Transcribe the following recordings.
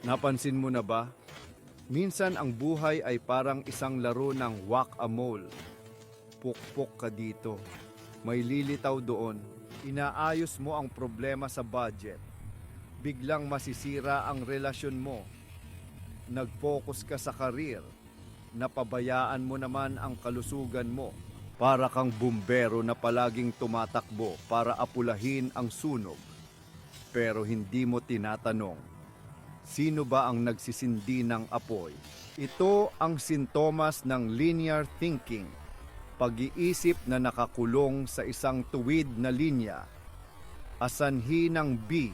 Napansin mo na ba? Minsan ang buhay ay parang isang laro ng whack-a-mole. Pukpok ka dito, may lilitaw doon. Inaayos mo ang problema sa budget. Biglang masisira ang relasyon mo. Nag-focus ka sa karir. Napabayaan mo naman ang kalusugan mo. Para kang bumbero na palaging tumatakbo para apulahin ang sunog. Pero hindi mo tinatanong, sino ba ang nagsisindi ng apoy? Ito ang sintomas ng linear thinking. Pag-iisip na nakakulong sa isang tuwid na linya. Asanhi ng B.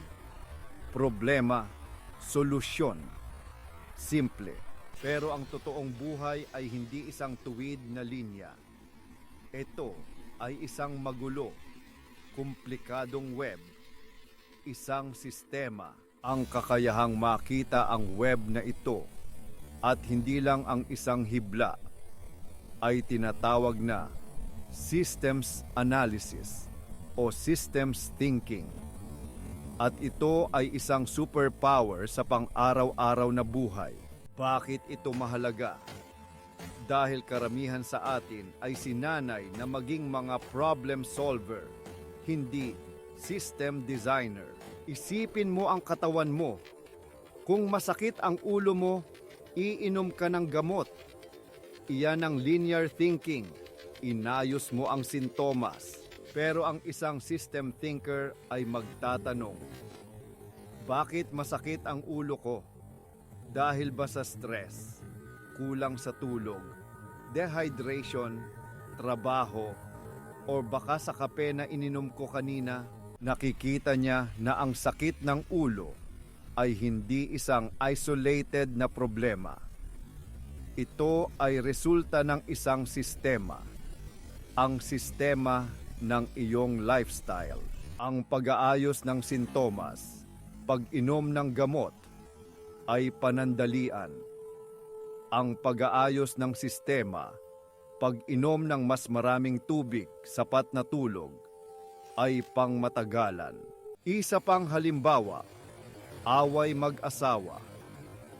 Problema, solusyon. Simple. Pero ang totoong buhay ay hindi isang tuwid na linya. Ito ay isang magulo, komplikadong web. Isang sistema. Ang kakayahang makita ang web na ito at hindi lang ang isang hibla ay tinatawag na systems analysis o systems thinking. At ito ay isang superpower sa pang-araw-araw na buhay. Bakit ito mahalaga? Dahil karamihan sa atin ay sinanay na maging mga problem solver, hindi system designer. Isipin mo ang katawan mo. Kung masakit ang ulo mo, iinom ka ng gamot. Iyan ang linear thinking. Inayos mo ang sintomas. Pero ang isang system thinker ay magtatanong, bakit masakit ang ulo ko? Dahil ba sa stress, kulang sa tulog, dehydration, trabaho, o baka sa kape na ininom ko kanina? Nakikita niya na ang sakit ng ulo ay hindi isang isolated na problema. Ito ay resulta ng isang sistema. Ang sistema ng iyong lifestyle. Ang pag-aayos ng sintomas, pag-inom ng gamot, ay panandalian. Ang pag-aayos ng sistema, pag-inom ng mas maraming tubig, sapat na tulog, ay pangmatagalan. Isa pang halimbawa, away mag-asawa.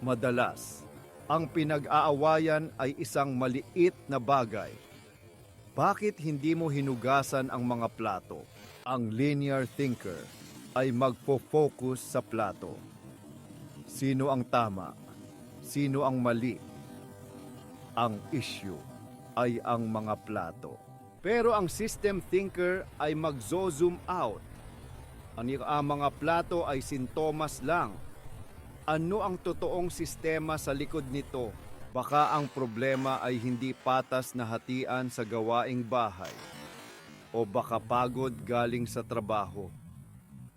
Madalas, ang pinag-aawayan ay isang maliit na bagay. Bakit hindi mo hinugasan ang mga plato? Ang linear thinker ay magpo-focus sa plato. Sino ang tama? Sino ang mali? Ang issue ay ang mga plato. Pero ang system thinker ay magzo-zoom out. Ang mga plato ay sintomas lang. Ano ang totoong sistema sa likod nito? Baka ang problema ay hindi patas na hatian sa gawaing bahay. O baka pagod galing sa trabaho.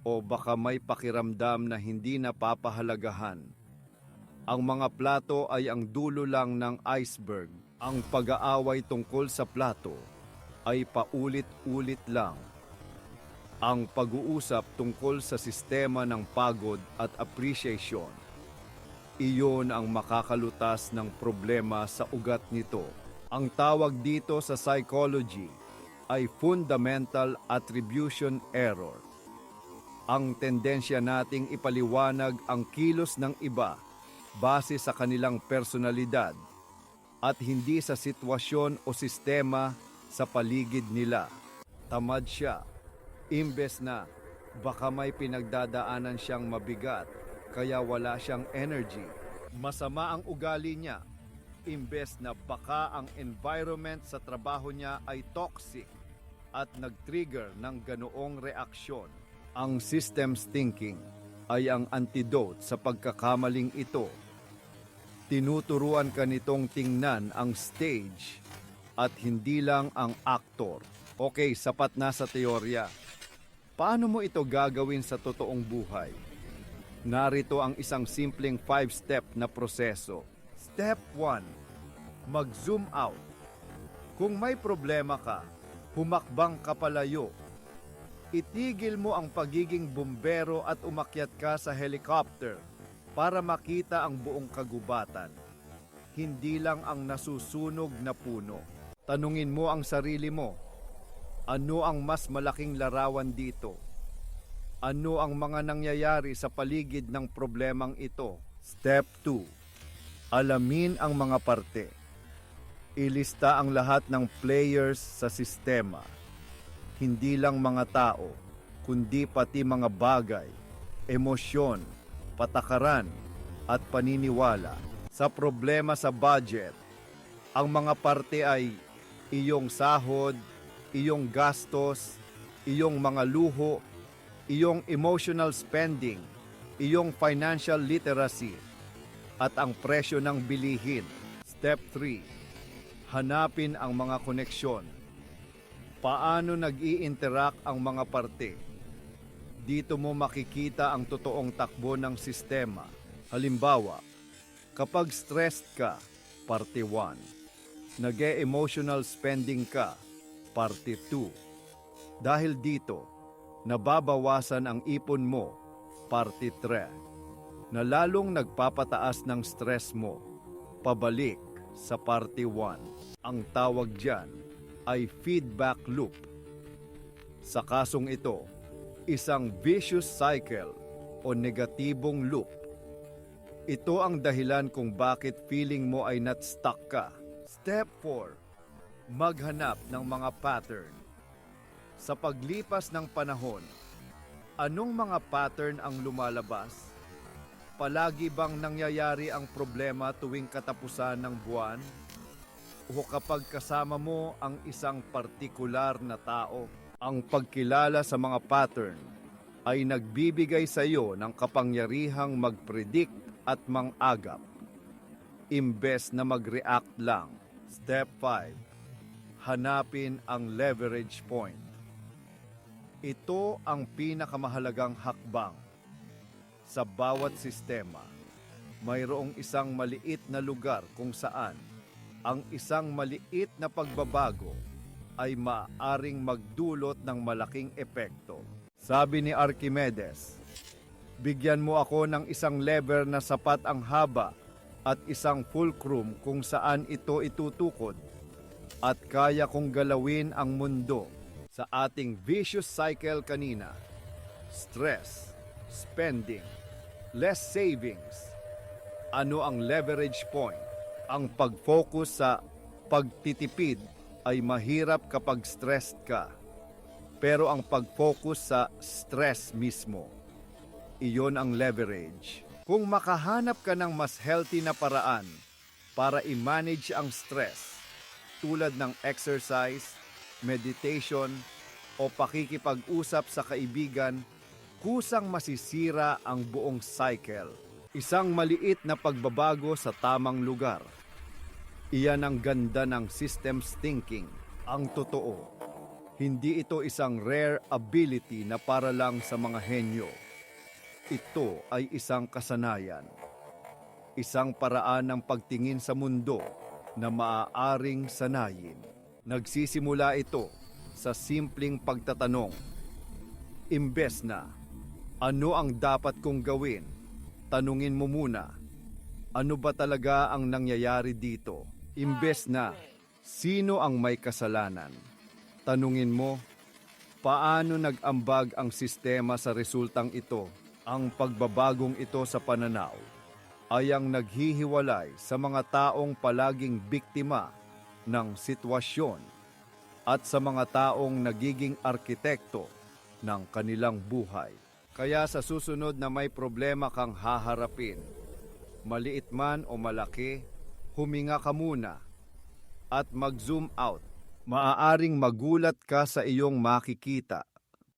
O baka may pakiramdam na hindi napapahalagahan. Ang mga plato ay ang dulo lang ng iceberg. Ang pag-aaway tungkol sa plato ay paulit-ulit lang. Ang pag-uusap tungkol sa sistema ng pagod at appreciation, iyon ang makakalutas ng problema sa ugat nito. Ang tawag dito sa psychology ay fundamental attribution error. Ang tendensya nating ipaliwanag ang kilos ng iba base sa kanilang personalidad at hindi sa sitwasyon o sistema sa paligid nila. Tamad siya, imbes na baka may pinagdadaanan siyang mabigat kaya wala siyang energy. Masama ang ugali niya, imbes na baka ang environment sa trabaho niya ay toxic at nag-trigger ng ganoong reaksyon. Ang systems thinking ay ang antidote sa pagkakamaling ito. Tinuturuan ka nitong tingnan ang stage at hindi lang ang aktor. Okay, sapat na sa teorya. Paano mo ito gagawin sa totoong buhay? Narito ang isang simpleng 5-step na proseso. Step 1. Mag-zoom out. Kung may problema ka, humakbang ka palayo. Itigil mo ang pagiging bumbero at umakyat ka sa helicopter para makita ang buong kagubatan. Hindi lang ang nasusunog na puno. Tanungin mo ang sarili mo, ano ang mas malaking larawan dito? Ano ang mga nangyayari sa paligid ng problemang ito? Step 2. Alamin ang mga parte. Ilista ang lahat ng players sa sistema. Hindi lang mga tao, kundi pati mga bagay, emosyon, patakaran, at paniniwala. Sa problema sa budget, ang mga parte ay iyong sahod, iyong gastos, iyong mga luho, iyong emotional spending, iyong financial literacy, at ang presyo ng bilihin. Step 3. Hanapin ang mga koneksyon. Paano nag-i-interact ang mga parte? Dito mo makikita ang totoong takbo ng sistema. Halimbawa, kapag stressed ka, parte 1. Nag-e-emotional spending ka, parte 2. Dahil dito, nababawasan ang ipon mo, parte 3. Na lalong nagpapataas ng stress mo, pabalik sa parte 1. Ang tawag diyan ay feedback loop. Sa kasong ito, isang vicious cycle o negatibong loop. Ito ang dahilan kung bakit feeling mo ay not-stuck ka. Step 4. Maghanap ng mga pattern. Sa paglipas ng panahon, anong mga pattern ang lumalabas? Palagi bang nangyayari ang problema tuwing katapusan ng buwan? O kapag kasama mo ang isang partikular na tao? Ang pagkilala sa mga pattern ay nagbibigay sa iyo ng kapangyarihang mag-predict at mang-agap, imbes na mag-react lang. Step 5. Hanapin ang leverage point. Ito ang pinakamahalagang hakbang. Sa bawat sistema, mayroong isang maliit na lugar kung saan ang isang maliit na pagbabago ay maaaring magdulot ng malaking epekto. Sabi ni Archimedes, bigyan mo ako ng isang lever na sapat ang haba at isang fulcrum kung saan ito itutukod at kaya kong galawin ang mundo. Sa ating vicious cycle kanina, stress, spending, less savings. Ano ang leverage point? Ang pag-focus sa pagtitipid ay mahirap kapag stressed ka. Pero ang pag-focus sa stress mismo, iyon ang leverage. Kung makahanap ka ng mas healthy na paraan para i-manage ang stress, tulad ng exercise, meditation, o pakikipag-usap sa kaibigan, kusang masisira ang buong cycle. Isang maliit na pagbabago sa tamang lugar. Iyan ang ganda ng systems thinking. Ang totoo, hindi ito isang rare ability na para lang sa mga henyo. Ito ay isang kasanayan. Isang paraan ng pagtingin sa mundo na maaaring sanayin. Nagsisimula ito sa simpleng pagtatanong. Imbes na, ano ang dapat kong gawin? Tanungin mo muna, ano ba talaga ang nangyayari dito? Imbes na, sino ang may kasalanan? Tanungin mo, paano nag-ambag ang sistema sa resultang ito? Ang pagbabagong ito sa pananaw ay ang naghihiwalay sa mga taong palaging biktima ng sitwasyon at sa mga taong nagiging arkitekto ng kanilang buhay. Kaya sa susunod na may problema kang haharapin, maliit man o malaki, huminga ka muna at mag-zoom out. Maaaring magulat ka sa iyong makikita.